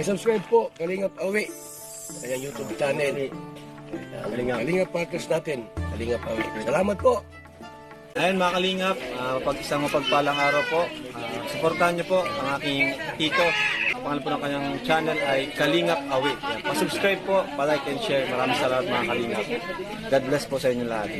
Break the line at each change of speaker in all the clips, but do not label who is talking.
subscribe po, Kalingap Awi. Kaya YouTube channel. Kalingap Partners natin. Kalingap Awi. Salamat po.
Ayun mga kalingap, isang mapagpalang araw po. Suportahan niyo po ang aking tito. Ang pangalan po ng kanyang channel ay Kalingap Awi. Pa-subscribe po, pa-like and share. Maraming salamat mga kalingap. God bless po sa inyo lahat.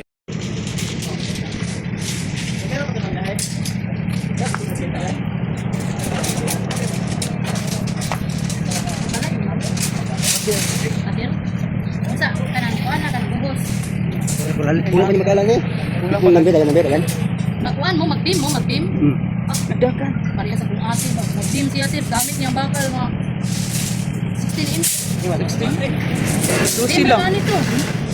Adir, sa kanan ko ana kan bugos.
Kulang pa ni magalang eh. Kulang nambir kan.
Magkuan mo, mag-beam mo, mag-beam.
Ada kan.
Pareha sa kung asin, mag-beam siya sir, gamit niyang bakal mga 16 inch. 16? Dosi lang. Ito.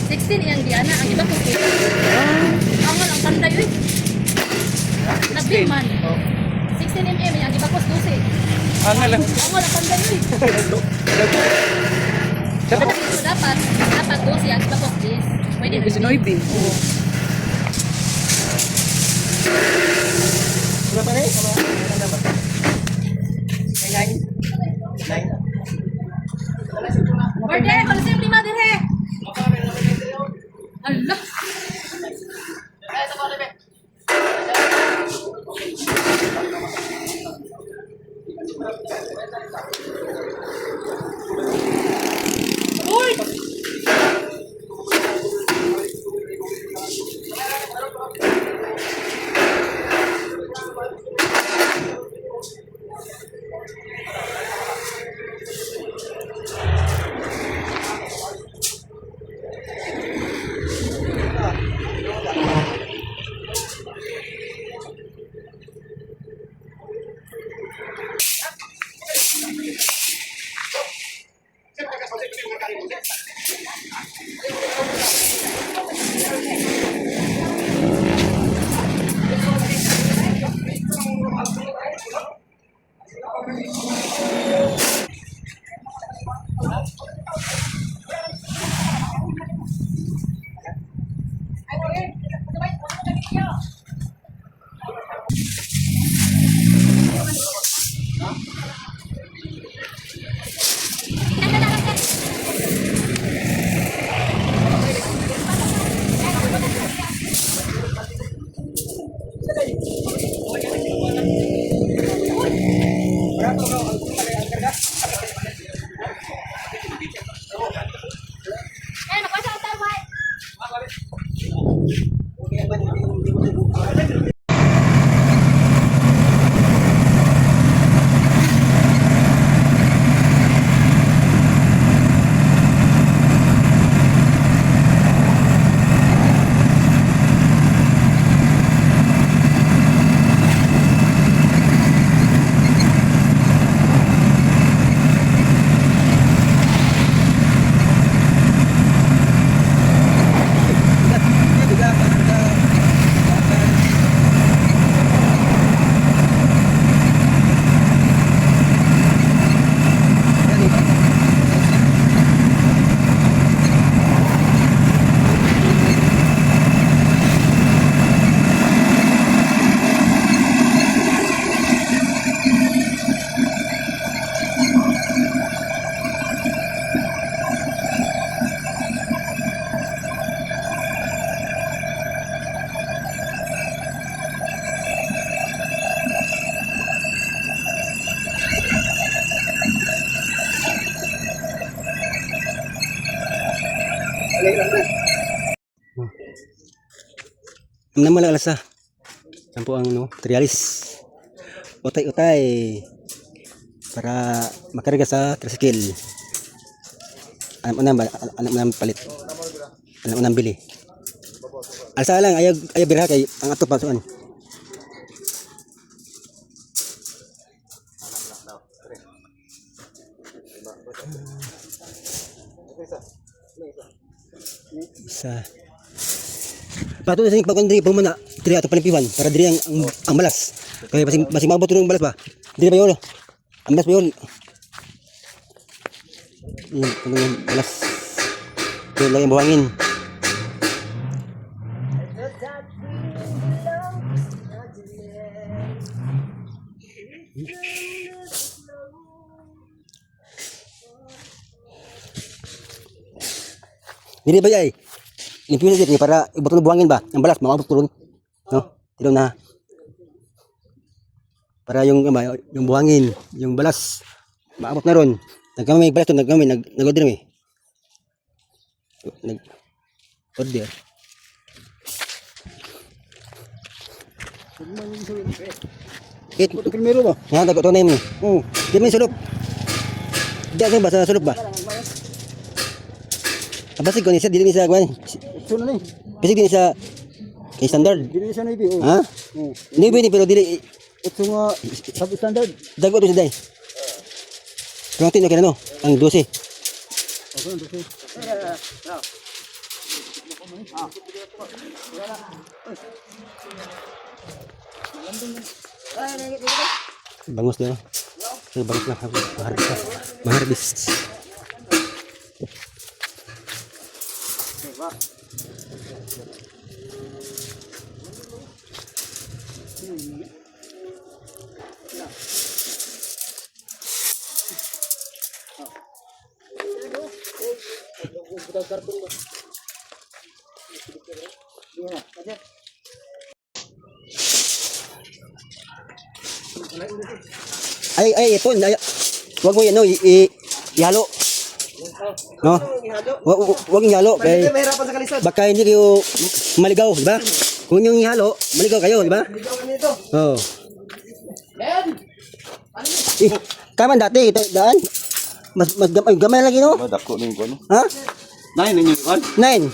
16 yang di ana, ang iba ko. Angal ang panday oi. Nag-beam man. 16 mm yang iba ko 12. Angal ang panday oi. Dapat 12 yang iba ko 10. Pwede na.
Sinoy bin. Berapa nih?
Order, kalau saya 5 dirhe. Allah. Uy.
Naman lang alasa. Yan po ang trialis. Utay-utay. Para makarga sa tricycle. Alam mo na palit. Alam mo na bili. Alsa lang, ayaw birha kay ang ato pasuan. Isa. Pato na sa pagkon diri po muna diri ato palimpiwan para diri ang malas. Kaya basing mabot ng malas ba. Diri ba yun? Ang malas ba yun? Yung malas. Ito lang yung buhangin. Dili ba ay? Limpyo dito para ibuto ng buhangin ba? Ang balas maabot tulon. No? Tilo na. Para yung yung buhangin, yung balas maabot na ron. Nagkami may balas to, nag-order mi. Nag-order. Kit, primero ba? Yan, tago na yun. Oo. Di mo yung sulop. Di ba sa sulop ba? Abasig ko ni sa dili ni sa kwan.
Ito na ni.
Basig din sa kay standard.
Dili sa Navy. Oh.
Ha? Navy ni pero dili
Ito nga sub-standard.
dago to sa day. Kung tin okay na no, ang 12.
Okay, okay.
Bangus na. Bangus na. Maharbis. Ay, ito. Wag mo yan, no? Ihalo. No? Wag ihalo. Kaya
Mahirapan sa kalisod.
baka hindi kayo maligaw, di ba? Kung yung ihalo, maligaw kayo, di ba? Oo. Kaman dati, ito, daan. Mas gamay lagi, no?
Dako ning kono.
Ha?
9 ninyo kon.
9.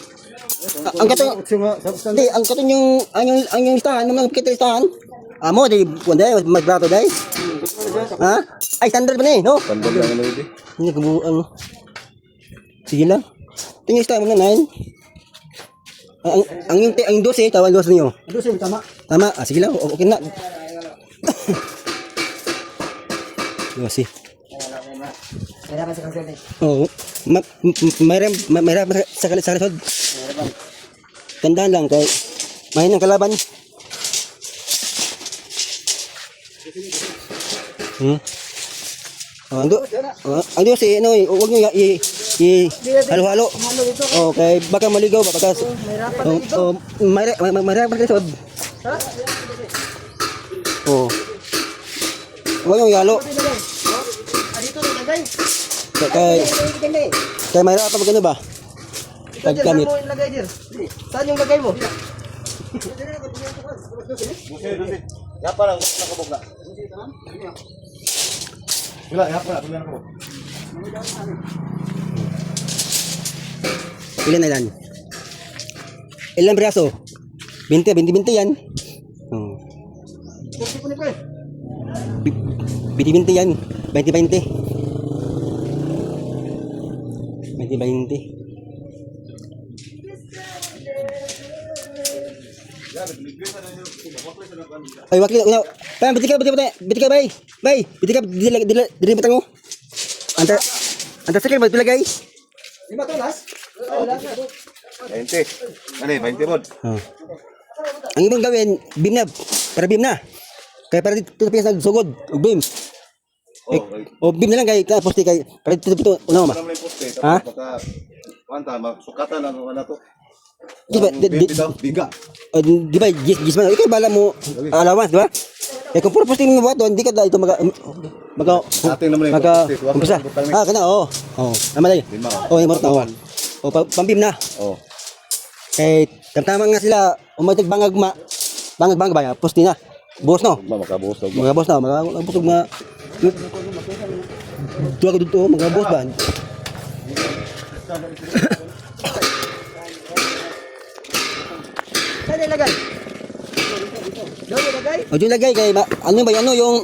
Ang katong,
Ito nga sub-standard.
hindi, ang katong yung listahan, ng mga pikit listahan. Amo, di, punday, mas brato, day. Ha? Ay, standard ba na eh, no?
Tandog lang ano ito.
Hindi ko ano. Sige lang. Tingin sa mga 9. Ang 12, tawan 12 niyo.
Ito siya tama.
Tama. Ah, sige lang. Okay na. 12.
Mahirapan sa kalisod.
Oo. Mayroon sa kalisod. Tandaan lang kay mahinang kalaban. Ang Diyos ano, huwag niyo halo-halo. Okay, baka maligaw ba baka mahirapan ka lisod. Oh. Huwag niyo halo.
Dito na lagay.
Kaya mahirapan magano ba? Paggamit.
Saan mo ilagay dir? Saan yung lagay mo?
Ya pa lang nakabog na. Wala, ya pa lang nakabog.
Ilan na yan? Ilan braso? 20 yan. Oh. 20 yan. 20. Ay, wakil una. Pam, bitika bay. Bitika dili batang mo. Antar sakit ba pilagay?
5 tolas?
20. Ano 20 rod.
Oh. Ang ibang gawin, beam na. Kaya para dito sa sugod, beam. O beam na lang kay poste kay para dito una ma. Ha?
Baka Wanta, magsukatan ang ano to.
Di ba,
Biga.
di ba, gis man, ikaw bala mo allowance, di ba? Eh kung puro posting mo buhat doon, di ka da ito
Ating naman yung
umpisa. Ah, kana, oo. Oo, naman tayo. Oo, yung marot na, oo. O, pambim na.
Oh.
Eh, tamtama nga sila, umatag bangag ba, posti na. Buhos no?
Makabuhos daw.
Mga boss na, busog na. Tuwa ko dito, mga boss ba?
Saan ilagay? Doon ilagay?
O, yung lagay kay, ano ba, ano, yung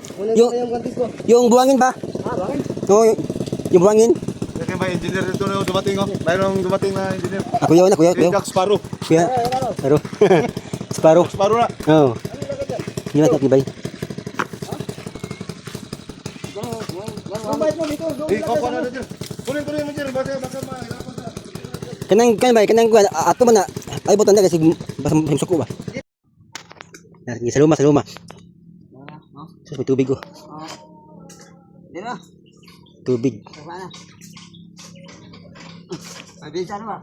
guantes ko.
yung buhangin ba?
Bakit?
Oo, yung buhangin.
Kaya ba engineer dito na dumating oh. Mayroong dumating na engineer.
Ako yun,
Jack Sparrow.
Kuya, Sparrow. Sparrow.
Sparrow na.
Oo. Hindi na natin ba?
Mambayad mo dito. Doon
Kuha na dito. Kunin mo dito. Baka mahirapan na.
Kanang kuya, ato man na, ay butan na kasi basta suko ba? Sa luma. Sus, may tubig ko.
Dito na.
Tubig.
Sana. Ay, bisa na ba?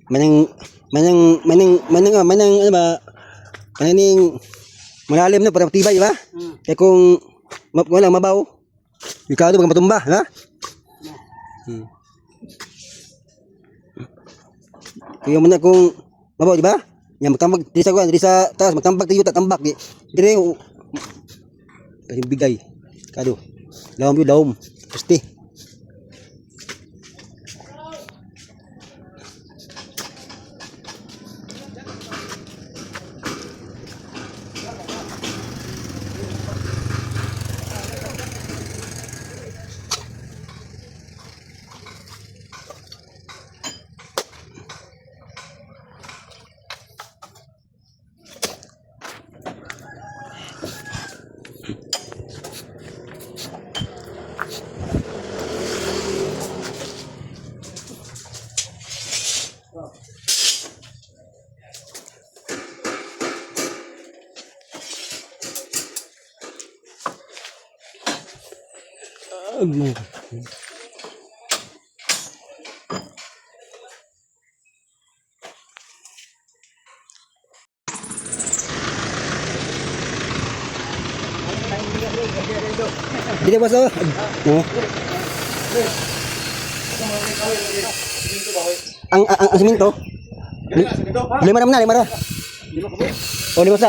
ano ba? Maning malalim na para matibay, di ba? Kaya kung wala mabaw, ikaw baka matumba, ha? Kaya mo na kung mabaw, di ba? Yan magtambag di sa taas, magtambag tayo tatambak di. Dire kasi bigay. Kado. Lawom. Gusti. Dito boss oh. No. Ang siminto. Lima na. Oh, lima sa.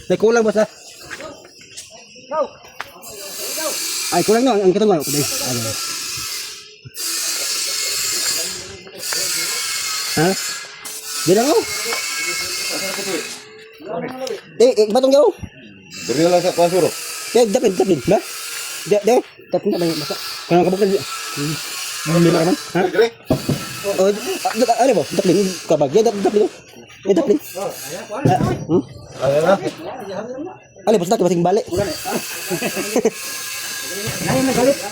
May kulang boss ha. Ay kulang no, ang katong ano. Ha? Di lang oh. Batong jauh.
Dari lang sa pasuro.
Dapin, ba? Dapin na lang basta. Kanang kabukal. Lima naman, ha? Oh, ano ba? Dapin kabag. Dapin. Dapin.
Ayan na.
Ali, basta kita masing balik.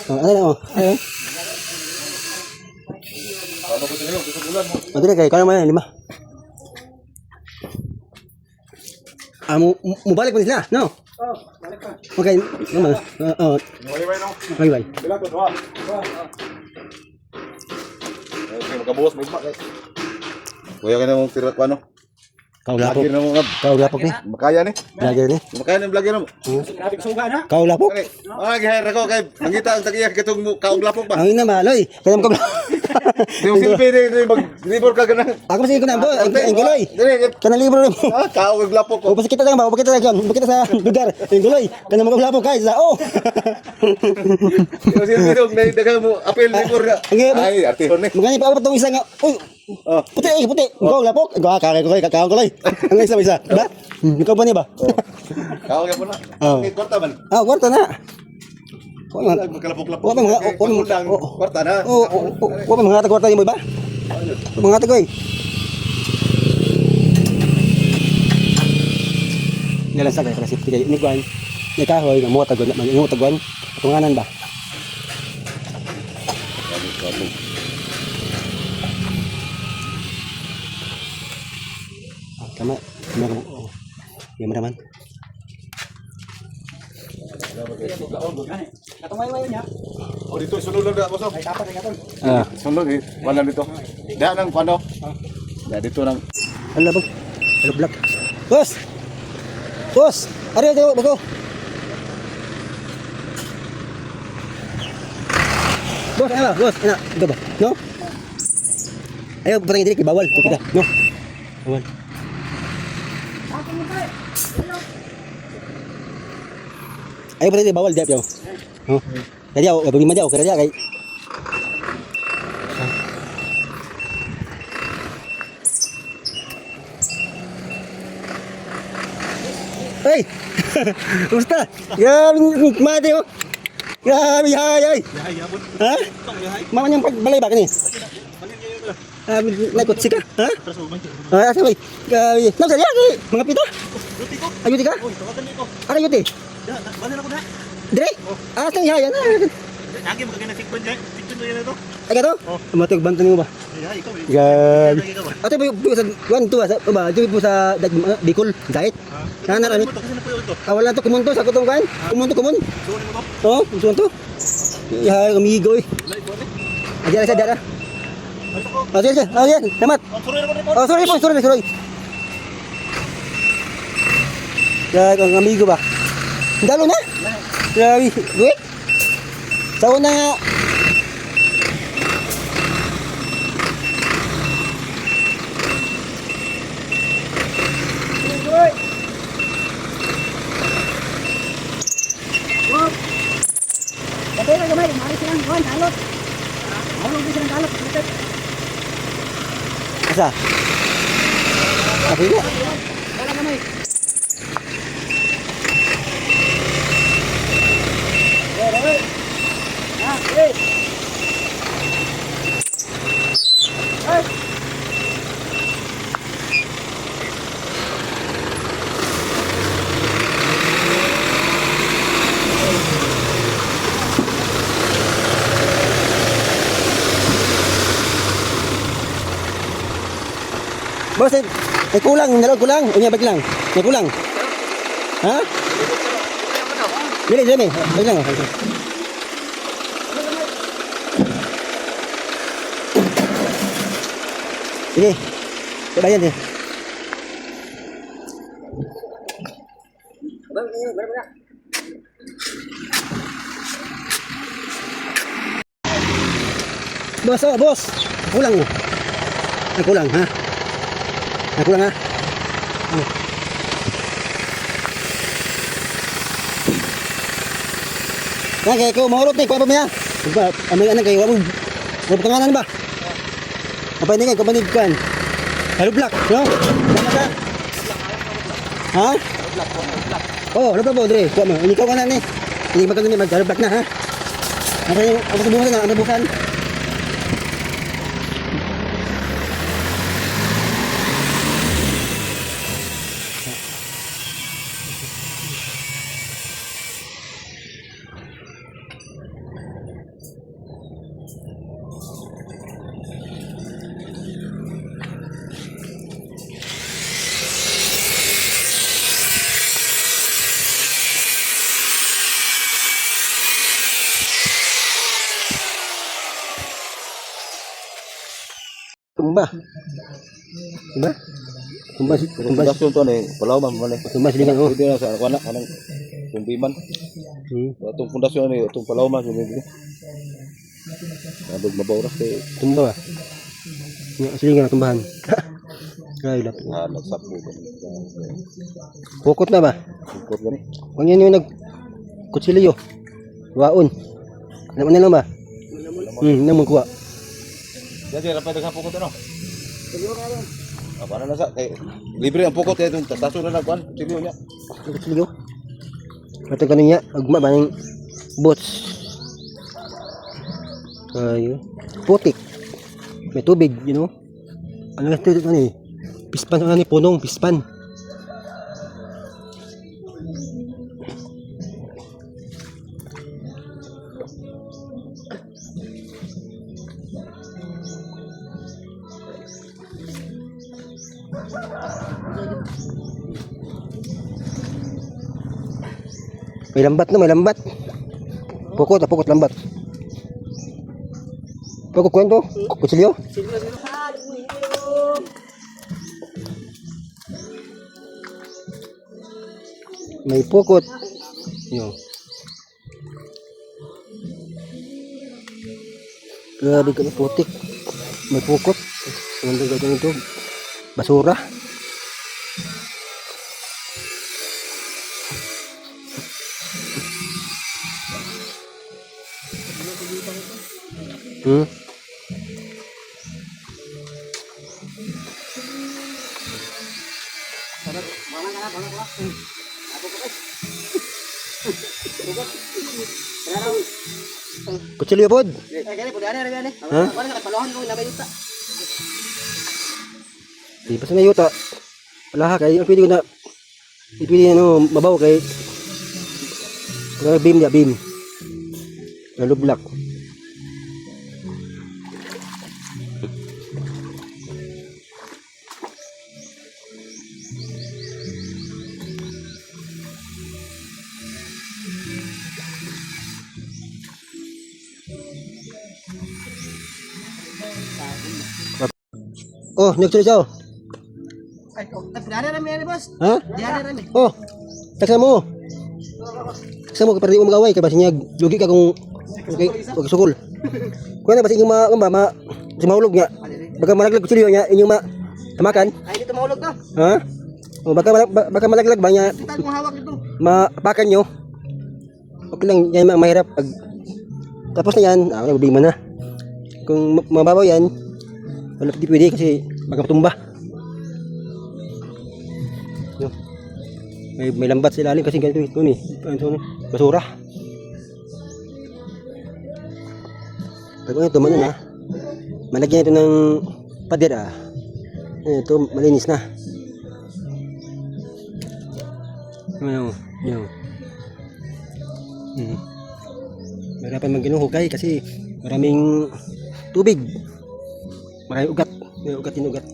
Ano na oh. Ayun. Ano kayo? Kaya naman 5. Mo balik pa sila, no? Oh, balik pa. Okay, naman. Bye.
Bila to, doa. Okay, makabuhos mo ba kay. Kuya ka na mong tirat pa no?
Kau lapok.
Lagi na mo ngab.
Kau lapok ni.
Makaya ni.
Lagi ni.
Makaya ni vlogger mo.
Kau lapok.
Okay. Gihayar ako kay mangita ang tagiya kitong kaong lapok ba.
Ang ina maloy. Kaya mo
Di mo silpi ni mag-libor ka ganang.
Ako masih ko na bo. Ang guloy.
Dire,
Kana libro mo.
kaong lapok ko.
O kita lang ba? Kita lang. Kita sa lugar. Ang guloy. Kana mo lapok kay sa oh.
Di mo silpi dog na dagang mo apel libor ka. Ay, artihon ni.
Magani pa tong isa nga. Uy. Puti. Ikaw lapok. Kaya ko kay kakao ko. Ang isa. Ba? Ikaw ba niya ba?
Kaong ya po na.
Oh.
Okay, kwarta man.
Kwarta na.
Magkalapok-lapok. Kwarta na.
Wala mga kwarta niyo ba? Mga tagoy. Dalan sa kay safety kay ni Gwan. Ni kahoy nga mo tagon, tunganan ba? Tama. Yan naman.
Oh, dito sunod lang da, boss. Sunod eh. Wala dito. Diyan nang pano. Dito nang.
Ano ba? Hello black. Boss. Ari daw bago. Boss, ano? Ito ba? No? Ayo, parang hindi bawal kita. No. Bawal. Ayo berarti bawal dia piao. Oh. Jadi aku bagi majau kerja kai. Hey. Ustaz. Ya mati oh. Ya ay. Ha? Mama yang balay ba kani? Naikot sika. Ha? Sabay. Nasa ya mga pita. Ayuti ka? Ano ayuti? Dire? Asang yaya na.
Lagi mo kagana tikpan dyan. Tikpan mo yan ito.
Ay ka to? Matag bantan mo ba?
Ay, ikaw eh.
Gan. Ato po sa kuan to ba? Diyo po sa Bicol diet. Nanar ani.
Ito kasi na po ito.
Wala to kumonto sa kutong kuan. Kumonto.
Suwan mo to.
Oh, gusto to. Ya, amigo eh. Aja sa dara. Oh, sige. Oh, yan. Salamat. Oh, sorry. Ya, ang amigo ba? Dalo na. Grabe. Wait. Sawa na nga.
Patay na gamay, maalis lang, kuhan, halot. Halot din silang halot.
Asa? Apa ini?
Wala gamay. Hey. Hey. Hey.
Bos, may kulang, nalog kulang. Unya balik lang. May kulang. Ha? Dili, balik lang. Sige. Bayan deh. Bos, bos. Kulang mo. Ay, kulang, ha? Ay, kulang, ha? Oh. Kaya ko mahulog ni, kuha pa niya. Aming anang kayo, wala pangalan ba? Apa ini kan company kan? Halo black, no? Sama ka? Ha? Oh, halo black Dre. Kuha mo. Ini kau kana ni. Ini bakal ni mag halo black na ha. Apa yung apa subukan na, ano bukan? Tumbah. Tumbah
to ni palaw man man.
Tumbah silingan oh.
Ito na sa kana kanang tumbiman. Atong pundasyon ni atong palaw man ni. Adog mabaw ra kay
Tumbah ba? Silingan tumbahan. Ay lapit.
nagsapo ko.
Pukot na ba?
Pukot gani.
Kung yan yung kutsilyo. Waon. Alam mo ba? Naman kuha.
Jadi ra pa sa pukot ano? Para na sa kay libre ang pukot kay itong taso na nagkuan, silyo niya.
Kutsilyo. Ito kaninya, agma ba ng bots? Ay, putik. May tubig, you know? Ano lang ito ni? Pispan ano ni punong, pispan. May lambat na, may lambat. Pukot lambat. Pukot kwento, kutsilyo. May pukot. Yo. Grabe ka putik. May pukot. Ang gagawin ito. Basura. Kutsilyo pod.
Gani po dani gani.
Ha?
Wala ka palawan ko na may yuta.
Di basta na yuta. Wala ha kay pwede ko na pwede ano mabaw kay beam ya beam. Nalublak. Oh, nagsulit siya.
Ay, pinari rami yan, boss.
Ha?
Pinari rami.
Oh, taksa mo. Taksa mo, kapag di mo mag-away, kaya basi niya, lugi ka kung sukul. Kung ano, basi inyong si mahulog niya. Baka malaglag kutsilyo niya, inyong tamakan.
Ay, dito mahulog to.
Ha? O baka malaglag ba niya,
Sintag mo hawak dito.
mapakan nyo. Okay lang, yan mahirap. Pag tapos na yan, wala problema na. Kung mababaw yan, wala di pwede kasi baka matumba. Yo. May lambat sa ilalim kasi ganito ito ni. Ito ni, basura. Pag ito man na, malagyan ito ng pader ah. Ito malinis na. Ano, yun. Mahirapan mag-ginuhukay kasi maraming tubig. Maraming ugat. May ugat.